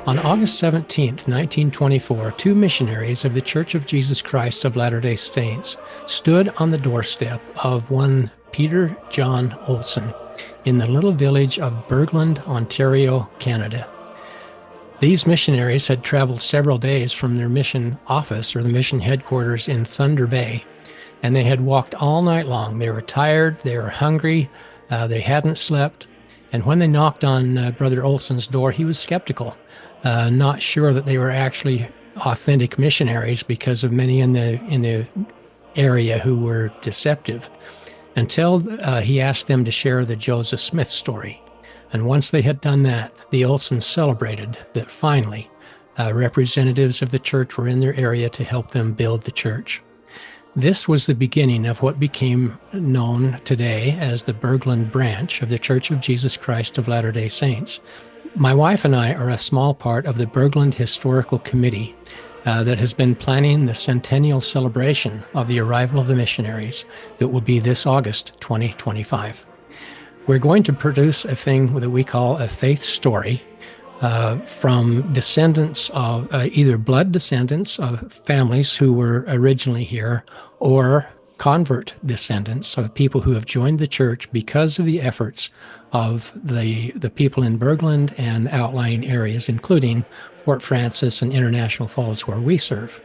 On August 17, 1924, two missionaries of the Church of Jesus Christ of Latter-day Saints stood on the doorstep of one Peter John Olson in the little village of Bergland, Ontario, Canada. These missionaries had traveled several days from their mission office or the mission headquarters in Thunder Bay, and they had walked all night long. They were tired, they were hungry, they hadn't slept, and when they knocked on Brother Olson's door, he was skeptical. Not sure that they were actually authentic missionaries because of many in the area who were deceptive, until he asked them to share the Joseph Smith story. And once they had done that, the Olsons celebrated that finally representatives of the church were in their area to help them build the church. This was the beginning of what became known today as the Bergland Branch of the Church of Jesus Christ of Latter-day Saints. My wife and I are a small part of the Bergland Historical Committee that has been planning the centennial celebration of the arrival of the missionaries that will be this August 2025. We're going to produce a thing that we call a faith story from descendants of either blood descendants of families who were originally here or convert descendants of people who have joined the church because of the efforts of the people in Bergland and outlying areas, including Fort Francis and International Falls, where we serve.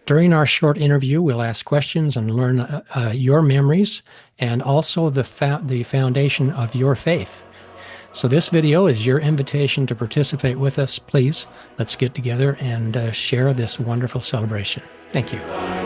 During our short interview, we'll ask questions and learn your memories and also the foundation of your faith. So this video is your invitation to participate with us. Please, let's get together and share this wonderful celebration. Thank you.